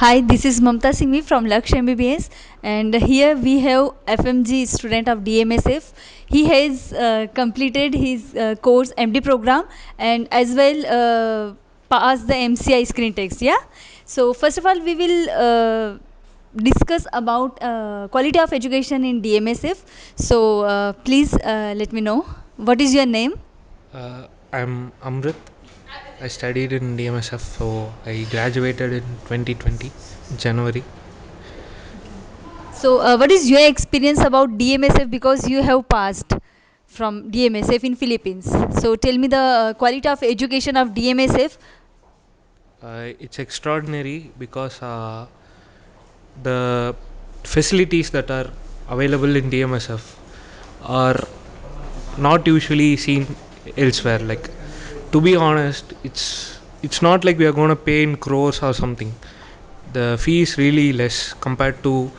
Hi, this is Mamta Singhvi from Lakshya MBBS, and here we have FMGE student of Dmsf. He has completed his course MD program and as well passed the MCI screen test. Yeah. So first of all, we will discuss about quality of education in DMSF. So please let me know what is your name. I'm Amrit. I studied in Dmsf, so I graduated in 2020, January. So, what is your experience about DMSF because you have passed from DMSF in Philippines? So, tell me the quality of education of DMSF. It's extraordinary because the facilities that are available in DMSF are not usually seen elsewhere. Like, to be honest, it's not like we are going to pay in crores or something. The fee is really less compared to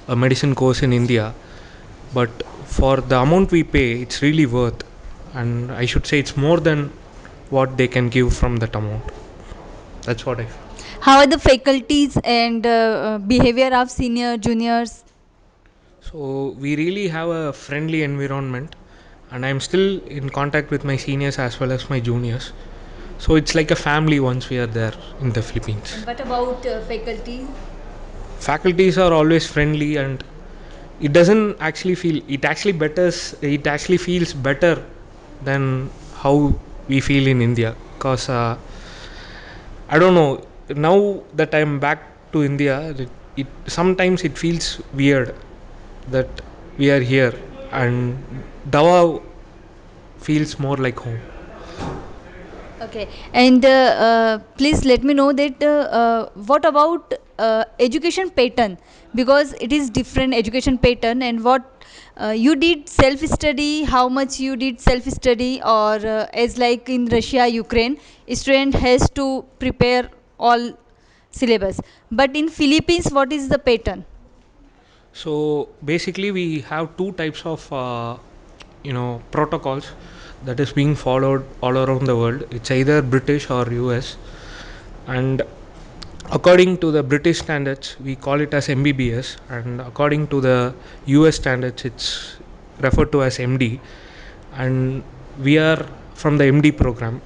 a medicine course in India, but for the amount we pay, it's really worth, and I should say it's more than what they can give from that amount. That's what I feel. How are the faculties and behavior of senior, juniors? So we really have a friendly environment, and I'm still in contact with my seniors as well as my juniors. So it's like a family once we are there in the Philippines. And what about faculty? Faculties are always friendly, and it doesn't actually feel it actually feels better than how we feel in India, because I don't know, now that I'm back to India, it sometimes it feels weird that we are here, and Davao feels more like home. Okay, and please let me know that what about education pattern, because it is different education pattern, and what you did self study, how much you did self study, or as like in Russia, Ukraine, student has to prepare all syllabus, but in Philippines, what is the pattern? So basically, we have two types of protocols that is being followed all around the world. It's either British or US, and according to the British standards, we call it as MBBS, and according to the US standards, it's referred to as MD, and we are from the MD program.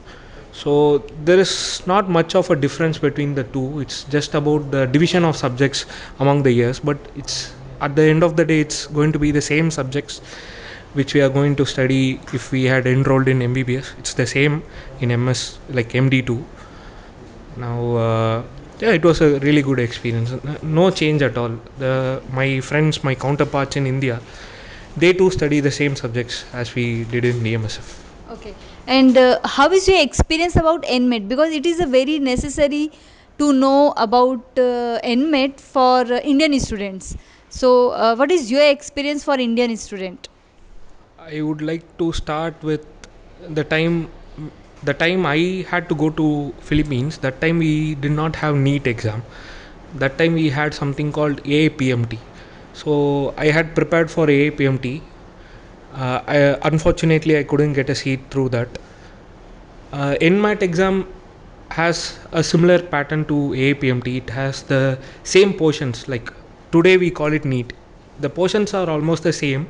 So there is not much of a difference between the two. It's just about the division of subjects among the years, but it's at the end of the day, it's going to be the same subjects which we are going to study if we had enrolled in MBBS. It's the same in MS, like MD2. Now, yeah, it was a really good experience. No change at all. My friends, my counterparts in India, they too study the same subjects as we did in DMSF. Okay. And how is your experience about NMAT? Because it is a very necessary to know about NMAT for Indian students. So, what is your experience for Indian student? I would like to start with the time the time I had to go to Philippines. That time we did not have NEET exam. That time we had something called AAPMT. So I had prepared for AAPMT. Unfortunately, I couldn't get a seat through that. NMAT exam has a similar pattern to AAPMT. It has the same portions. Like today we call it NEET. The portions are almost the same,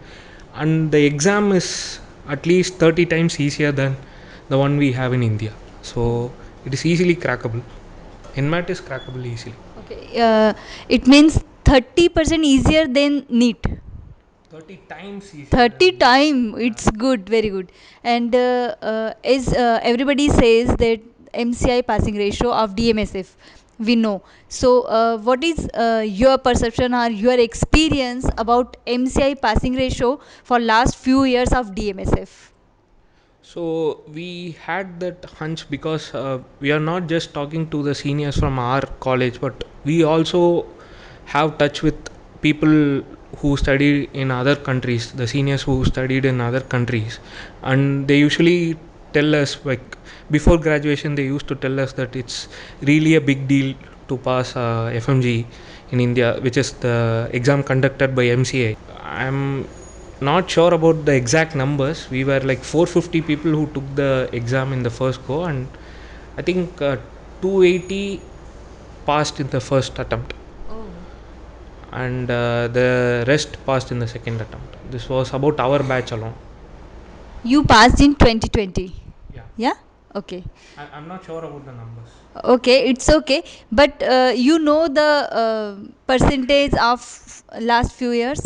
and the exam is at least 30 times easier than the one we have in India. So it is easily crackable. NMAT is crackable easily. Okay. It means 30% easier than NEET. 30 times easier 30 than time, it's good, very good. And as everybody says that MCI passing ratio of DMSF, we know. So what is your perception or your experience about MCI passing ratio for last few years of DMSF? So we had that hunch because we are not just talking to the seniors from our college, but we also have touch with people who study in other countries, the seniors who studied in other countries, and they usually tell us, like, before graduation they used to tell us that it's really a big deal to pass FMGE in India, which is the exam conducted by MCA. I'm not sure about the exact numbers. We were like 450 people who took the exam in the first go, and I think 280 passed in the first attempt. and the rest passed in the second attempt. This was about our batch alone. You passed in 2020. Yeah. Yeah? Okay. I'm not sure about the numbers. Okay, it's okay. But you know the percentage of last few years?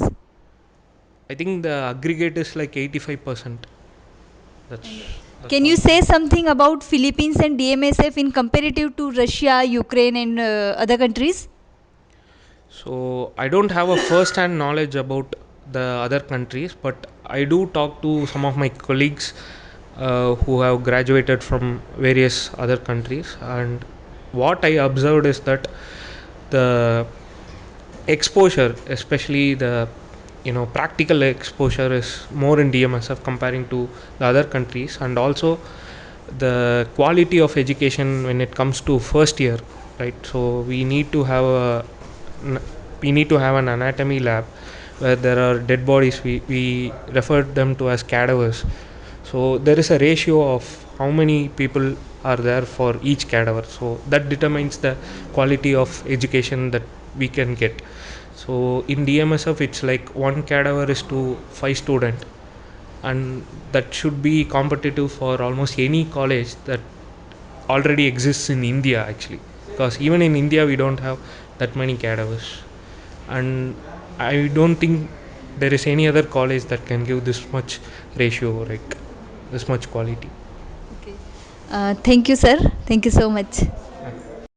I think the aggregate is like 85%. That's Can all. you say something about Philippines and DMSF in comparative to Russia, Ukraine, and other countries? So I don't have a first-hand knowledge about the other countries, but I do talk to some of my colleagues who have graduated from various other countries, and what I observed is that the exposure, especially the practical exposure, is more in DMSF comparing to the other countries, and also the quality of education when it comes to first year, right? So we need to have an anatomy lab where there are dead bodies. We refer them to as cadavers. So there is a ratio of how many people are there for each cadaver, so that determines the quality of education that we can get. So in DMSF it's like one cadaver is to 5 student, and that should be competitive for almost any college that already exists in India actually, because even in India we don't have that many cadavers, and I don't think there is any other college that can give this much ratio, like this much quality. Okay. Thank you, sir. Thank you so much.